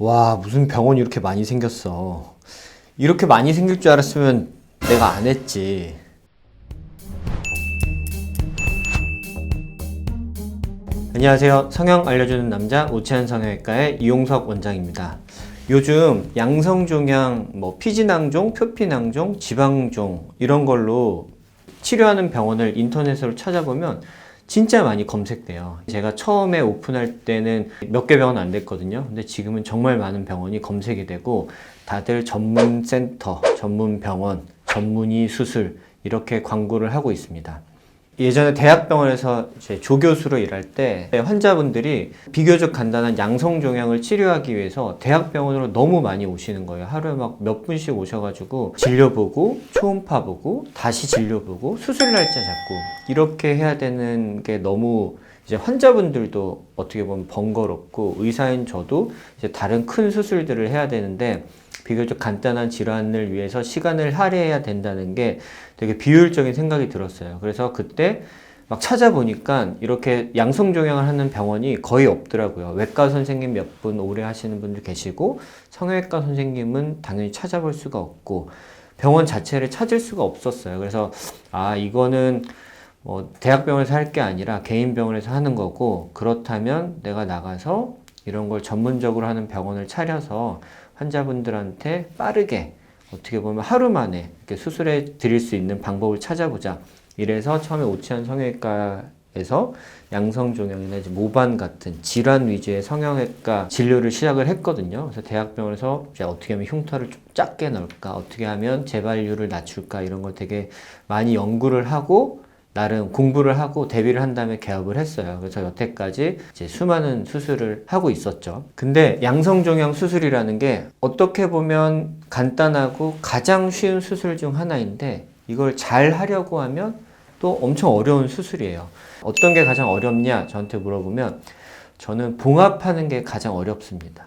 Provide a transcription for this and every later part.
와, 무슨 병원이 이렇게 많이 생겼어. 이렇게 많이 생길 줄 알았으면 내가 안 했지. 안녕하세요. 성형 알려주는 남자 오치안 성형외과의 이용석 원장입니다. 요즘 양성종양, 피지낭종, 표피낭종, 지방종 이런 걸로 치료하는 병원을 인터넷으로 찾아보면 진짜 많이 검색돼요. 제가 처음에 오픈할 때는 몇 개 병원 안 됐거든요. 근데 지금은 정말 많은 병원이 검색이 되고 다들 전문 센터, 전문 병원, 전문의 수술 이렇게 광고를 하고 있습니다. 예전에 대학병원에서 이제 조교수로 일할 때 환자분들이 비교적 간단한 양성종양을 치료하기 위해서 대학병원으로 너무 많이 오시는 거예요. 하루에 막 몇 분씩 오셔가지고 진료 보고 초음파 보고 다시 진료 보고 수술 날짜 잡고 이렇게 해야 되는 게 너무 이제 환자분들도 어떻게 보면 번거롭고 의사인 저도 이제 다른 큰 수술들을 해야 되는데 비교적 간단한 질환을 위해서 시간을 할애해야 된다는 게 되게 비효율적인 생각이 들었어요. 그래서 그때 막 찾아보니까 이렇게 양성종양을 하는 병원이 거의 없더라고요. 외과 선생님 몇 분 오래 하시는 분들 계시고 성형외과 선생님은 당연히 찾아볼 수가 없고 병원 자체를 찾을 수가 없었어요. 그래서 이거는 대학병원에서 할 게 아니라 개인 병원에서 하는 거고, 그렇다면 내가 나가서 이런 걸 전문적으로 하는 병원을 차려서 환자분들한테 빠르게 어떻게 보면 하루 만에 이렇게 수술해 드릴 수 있는 방법을 찾아보자. 이래서 처음에 오치안 성형외과에서 양성종양이나 이제 모반 같은 질환 위주의 성형외과 진료를 시작을 했거든요. 그래서 대학병원에서 이제 어떻게 하면 흉터를 좀 작게 넣을까, 어떻게 하면 재발률을 낮출까 이런 걸 되게 많이 연구를 하고 나름 공부를 하고 대비를 한 다음에 개업을 했어요. 그래서 여태까지 이제 수많은 수술을 하고 있었죠. 근데 양성종양 수술이라는 게 어떻게 보면 간단하고 가장 쉬운 수술 중 하나인데 이걸 잘 하려고 하면 또 엄청 어려운 수술이에요. 어떤 게 가장 어렵냐 저한테 물어보면 저는 봉합하는 게 가장 어렵습니다.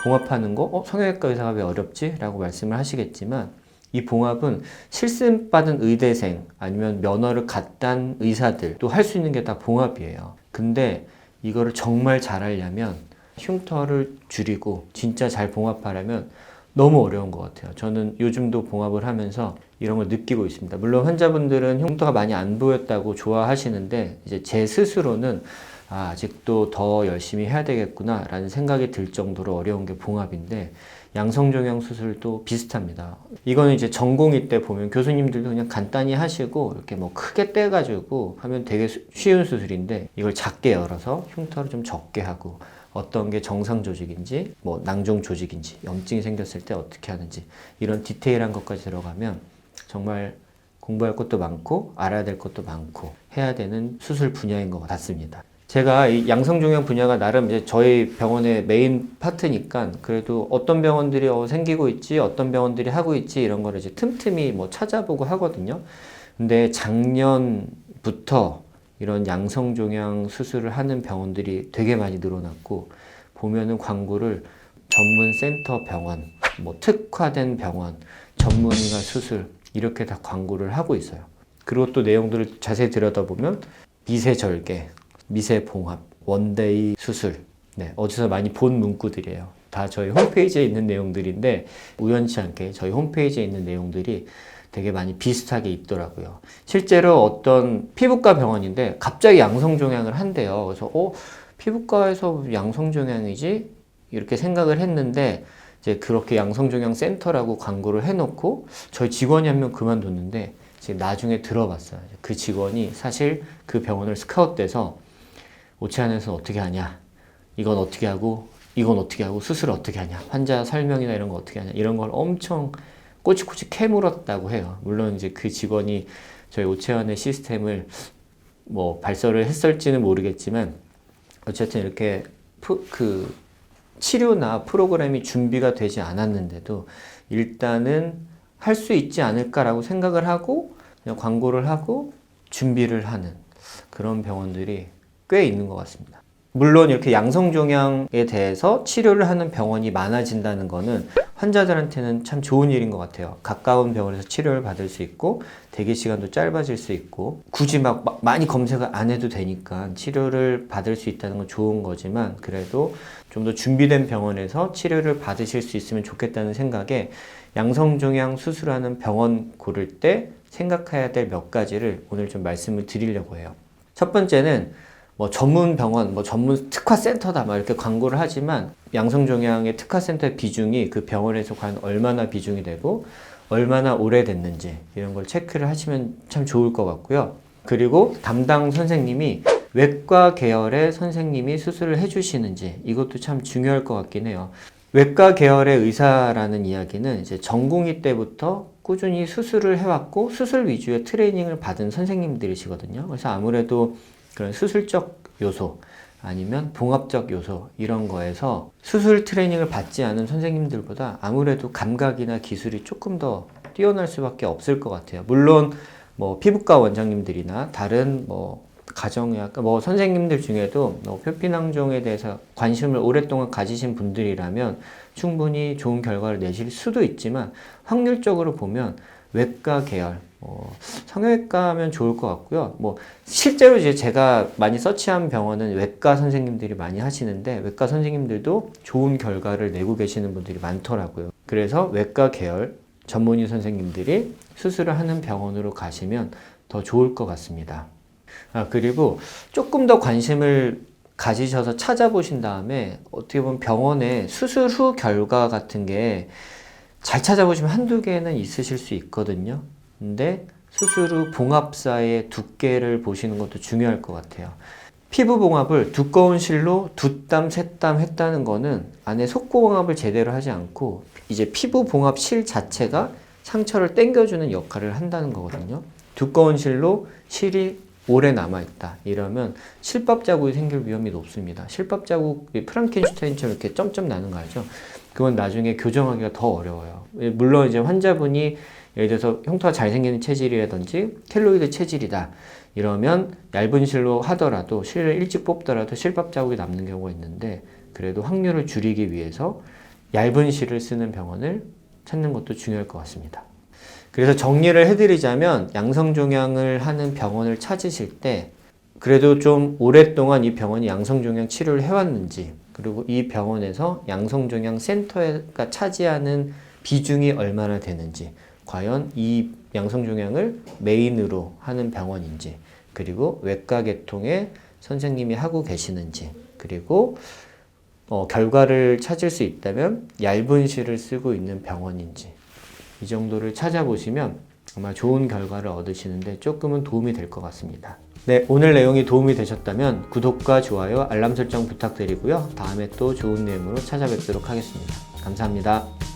봉합하는 거 성형외과 의사가 왜 어렵지? 라고 말씀을 하시겠지만 이 봉합은 실습받은 의대생 아니면 면허를 갓딴 의사들도 할 수 있는 게 다 봉합이에요. 근데 이거를 정말 잘하려면 흉터를 줄이고 진짜 잘 봉합하려면 너무 어려운 것 같아요. 저는 요즘도 봉합을 하면서 이런 걸 느끼고 있습니다. 물론 환자분들은 흉터가 많이 안 보였다고 좋아하시는데 이제 제 스스로는 아직도 더 열심히 해야 되겠구나 라는 생각이 들 정도로 어려운 게 봉합인데 양성종양 수술도 비슷합니다. 이거는 이제 전공의 때 보면 교수님들도 그냥 간단히 하시고 이렇게 크게 떼가지고 하면 되게 쉬운 수술인데 이걸 작게 열어서 흉터를 좀 적게 하고 어떤 게 정상 조직인지 낭종 조직인지 염증이 생겼을 때 어떻게 하는지 이런 디테일한 것까지 들어가면 정말 공부할 것도 많고 알아야 될 것도 많고 해야 되는 수술 분야인 것 같습니다. 제가 이 양성종양 분야가 나름 이제 저희 병원의 메인 파트니까 그래도 어떤 병원들이 생기고 있지, 어떤 병원들이 하고 있지 이런 거를 이제 틈틈이 찾아보고 하거든요. 근데 작년부터 이런 양성종양 수술을 하는 병원들이 되게 많이 늘어났고 보면은 광고를 전문 센터 병원, 특화된 병원, 전문의가 수술 이렇게 다 광고를 하고 있어요. 그리고 또 내용들을 자세히 들여다보면 미세절개, 미세봉합, 원데이 수술 어디서 많이 본 문구들이에요. 다 저희 홈페이지에 있는 내용들인데 우연치 않게 저희 홈페이지에 있는 내용들이 되게 많이 비슷하게 있더라고요. 실제로 어떤 피부과 병원인데 갑자기 양성종양을 한대요. 그래서 피부과에서 양성종양이지? 이렇게 생각을 했는데 이제 그렇게 양성종양 센터라고 광고를 해놓고 저희 직원이 한 명 그만뒀는데 지금 나중에 들어봤어요. 그 직원이 사실 그 병원을 스카웃돼서 오치안에서 어떻게 하냐, 이건 어떻게 하고 이건 어떻게 하고 수술 어떻게 하냐, 환자 설명이나 이런 거 어떻게 하냐 이런 걸 엄청 꼬치꼬치 캐물었다고 해요. 물론 이제 그 직원이 저희 오치안의 시스템을 발설을 했을지는 모르겠지만 어쨌든 이렇게 치료나 프로그램이 준비가 되지 않았는데도 일단은 할 수 있지 않을까라고 생각을 하고 그냥 광고를 하고 준비를 하는 그런 병원들이 꽤 있는 것 같습니다. 물론 이렇게 양성종양에 대해서 치료를 하는 병원이 많아진다는 거는 환자들한테는 참 좋은 일인 것 같아요. 가까운 병원에서 치료를 받을 수 있고 대기 시간도 짧아질 수 있고 굳이 막 많이 검색을 안 해도 되니까 치료를 받을 수 있다는 건 좋은 거지만 그래도 좀 더 준비된 병원에서 치료를 받으실 수 있으면 좋겠다는 생각에 양성종양 수술하는 병원 고를 때 생각해야 될 몇 가지를 오늘 좀 말씀을 드리려고 해요. 첫 번째는 뭐 전문 병원, 뭐 전문 특화센터다 막 이렇게 광고를 하지만 양성종양의 특화센터의 비중이 그 병원에서 과연 얼마나 비중이 되고 얼마나 오래됐는지 이런 걸 체크를 하시면 참 좋을 것 같고요. 그리고 담당 선생님이 외과 계열의 선생님이 수술을 해주시는지 이것도 참 중요할 것 같긴 해요. 외과 계열의 의사라는 이야기는 이제 전공의 때부터 꾸준히 수술을 해왔고 수술 위주의 트레이닝을 받은 선생님들이시거든요. 그래서 아무래도 그런 수술적 요소 아니면 봉합적 요소 이런 거에서 수술 트레이닝을 받지 않은 선생님들보다 아무래도 감각이나 기술이 조금 더 뛰어날 수밖에 없을 것 같아요. 물론 뭐 피부과 원장님들이나 다른 뭐 가정의학과 뭐 선생님들 중에도 표피낭종에 대해서 관심을 오랫동안 가지신 분들이라면 충분히 좋은 결과를 내실 수도 있지만 확률적으로 보면 외과 계열 성형외과면 좋을 것 같고요. 뭐 실제로 이제 제가 많이 서치한 병원은 외과 선생님들이 많이 하시는데 외과 선생님들도 좋은 결과를 내고 계시는 분들이 많더라고요. 그래서 외과 계열 전문의 선생님들이 수술을 하는 병원으로 가시면 더 좋을 것 같습니다. 그리고 조금 더 관심을 가지셔서 찾아보신 다음에 어떻게 보면 병원에 수술 후 결과 같은 게 잘 찾아보시면 한두 개는 있으실 수 있거든요. 근데 수술 후 봉합사의 두께를 보시는 것도 중요할 것 같아요. 피부 봉합을 두꺼운 실로 두 땀, 세 땀 했다는 거는 안에 속고 봉합을 제대로 하지 않고 이제 피부 봉합 실 자체가 상처를 당겨주는 역할을 한다는 거거든요. 두꺼운 실로 실이 오래 남아있다 이러면 실밥 자국이 생길 위험이 높습니다. 실밥 자국 프랑켄슈타인처럼 이렇게 점점 나는 거 알죠? 그건 나중에 교정하기가 더 어려워요. 물론 이제 환자분이 예를 들어서 흉터가 잘 생기는 체질이라든지 켈로이드 체질이다 이러면 얇은 실로 하더라도 실을 일찍 뽑더라도 실밥 자국이 남는 경우가 있는데 그래도 확률을 줄이기 위해서 얇은 실을 쓰는 병원을 찾는 것도 중요할 것 같습니다. 그래서 정리를 해드리자면 양성종양을 하는 병원을 찾으실 때 그래도 좀 오랫동안 이 병원이 양성종양 치료를 해왔는지 그리고 이 병원에서 양성종양 센터가 차지하는 비중이 얼마나 되는지 과연 이 양성종양을 메인으로 하는 병원인지 그리고 외과 계통의 선생님이 하고 계시는지 그리고 결과를 찾을 수 있다면 얇은 실을 쓰고 있는 병원인지 이 정도를 찾아보시면 아마 좋은 결과를 얻으시는데 조금은 도움이 될 것 같습니다. 네, 오늘 내용이 도움이 되셨다면 구독과 좋아요, 알람 설정 부탁드리고요. 다음에 또 좋은 내용으로 찾아뵙도록 하겠습니다. 감사합니다.